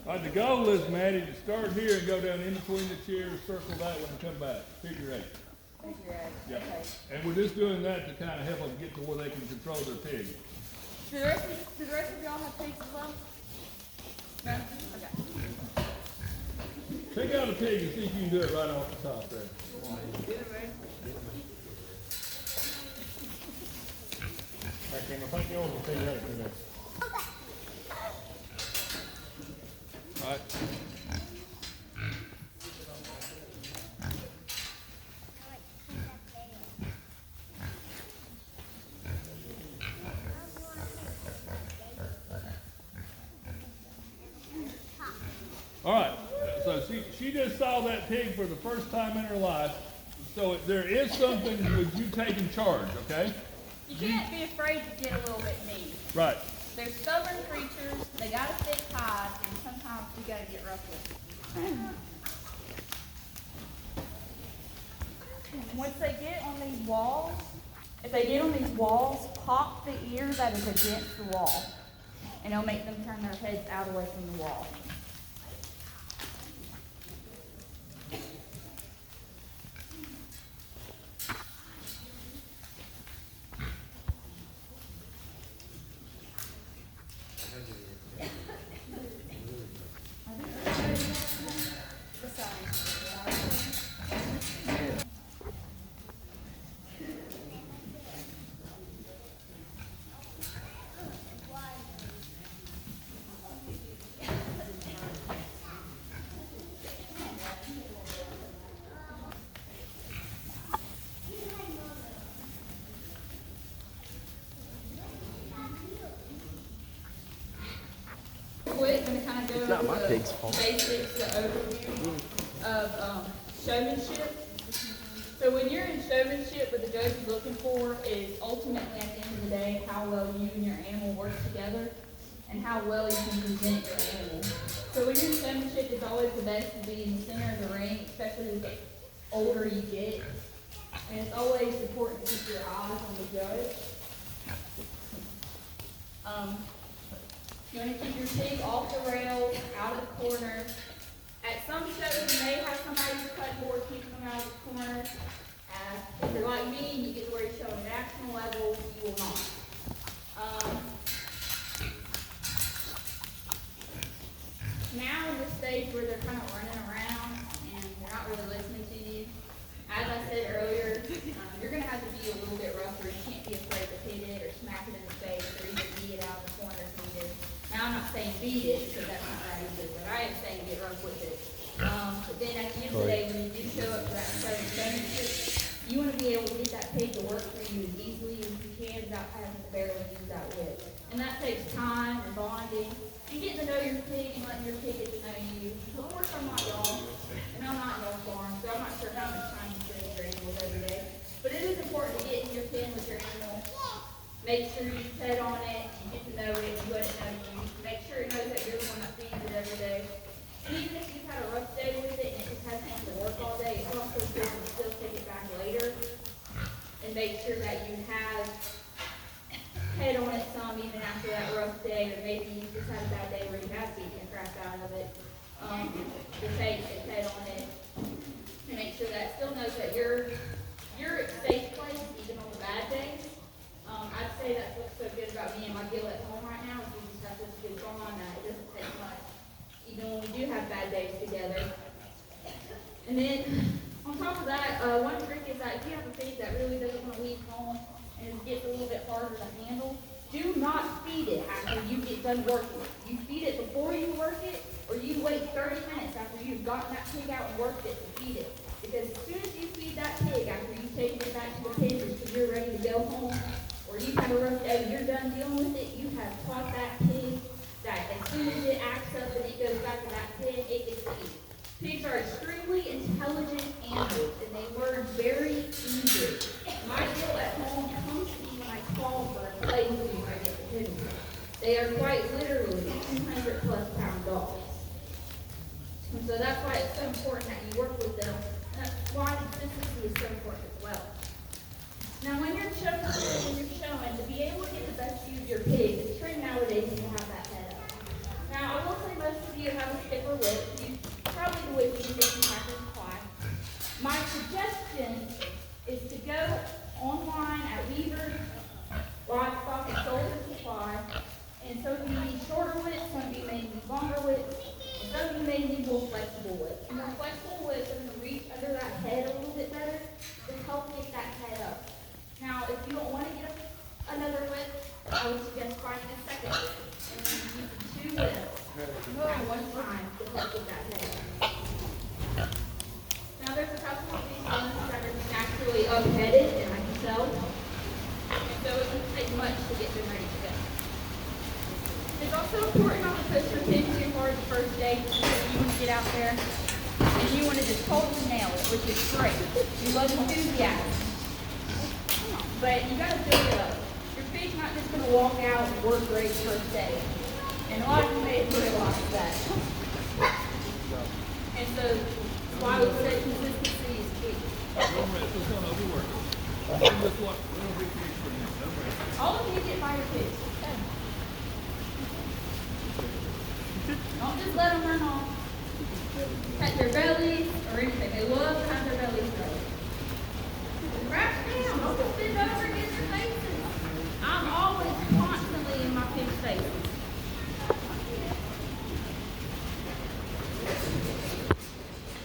All right, the goal is, Maddie, to start here and go down in between the chairs, circle that one, and come back. Figure eight. Figure eight. Yeah. Okay. And we're just doing that to kind of help them get to where they can control their pig. Do the rest of y'all have pigs as well? No? Okay. Pick out a pig and see if you can do it right off the top there. I think you want to figure eight today. All right. All right, so she just saw that pig for the first time in her life. So if there is something with you taking charge, okay? You can't be afraid to get a little bit mean. Right. They're stubborn creatures, they got a thick hide, and sometimes you gotta get rough with them. Once they get on these walls, if they get on these walls, pop the ear that is against the wall. And it'll make them turn their heads out away from the wall. Quick, I'm going to kind of go over the basics, the overview of showmanship. So when you're in showmanship, what the judge is looking for is ultimately at the end of the day how well you and your animal work together and how well you can present your animal. So when you're in showmanship, it's always the best to be in the center of the ring, especially as the older you get. And it's always important to keep your eyes on the judge. You want to keep your pig off the rails, out of the corner. At some shows, you may have somebody who's cut board keeping them out of the corner. If you're like me and you get to where you're showing national level, you will not. Now in this stage where they're kind of running around and they're not really listening to you, as I said earlier, you're going to have to be a little bit rougher. You can't be afraid to hit it or smack it in the face or even beat it out of the corner if needed. Now, I'm not saying beat it, because that's not right either, but I am saying get rough with it. But then at the end of the day, when you do show up for that starting championship, you want to be able to get that pig to work for you as easily as you can without having to barely use that whip. And that takes time and bonding, and getting to know your pig and letting your pig get to know you. Of course, I'm not y'all, and I'm not your farm, so I'm not sure how much time you spend with your animals every day. But it is important to get in your pen with your animal. Make sure you pet on it, you get to know it, you let it know you. Make sure it knows that you're the one that feeds it every day. And even if you've had a rough day with it and it just hasn't had to work all day, it's also good to still take it back later and make sure that you have pet on it some even after that rough day, or maybe you just had a bad day where you have beaten the crap out of it. To take and pet on it and make sure that it still knows that you're a safe place even on the bad days. I'd say that's what's so good about me and my deal at home right now is we just have this good bond that it doesn't take much, even when we do have bad days together. And then, on top of that, one trick is that if you have a pig that really doesn't want to leave home and it gets a little bit harder to handle, do not feed it after you get done working it. You feed it before you work it, or you wait 30 minutes after you've gotten that pig out and worked it to feed it. Because as soon as you feed that pig after you've taken it back to the pen because you're ready to go home, or you have a rough day and you're done dealing with it, you have taught that pig that as soon as it acts up and it goes back to that pen, it gets to eat. Pigs are extremely intelligent animals, and they learn very easily. My deal at home comes to me when I call for a play with me when I get the pigs. They are quite literally 200 plus pound dogs. And so that's why it's so important that you work with them. And that's why consistency is so important as well. Now, when you're showing, to be able to get the best view of your pig, it's true nowadays to have that head up. Now, I will say most of you have a I would suggest finding a second lift and then using 2 lifts at one time to help with that pig. Now there's a couple of these ones that are naturally up-headed, and I can tell. And so it doesn't take much to get them ready to go. It's also important not to push your pig too hard the first day because you want to get out there and you want to just totally nail it, which is great. You love enthusiasm. But you got to build it up. Your pig's not just going to walk out and work great first day. And a lot of you may have realized that. And so that's why I would say consistency is key. All of you get by your pigs. Don't just let them run off. Pat their bellies or anything. They love to have their bellies rubbed. Crouch down. Don't just sit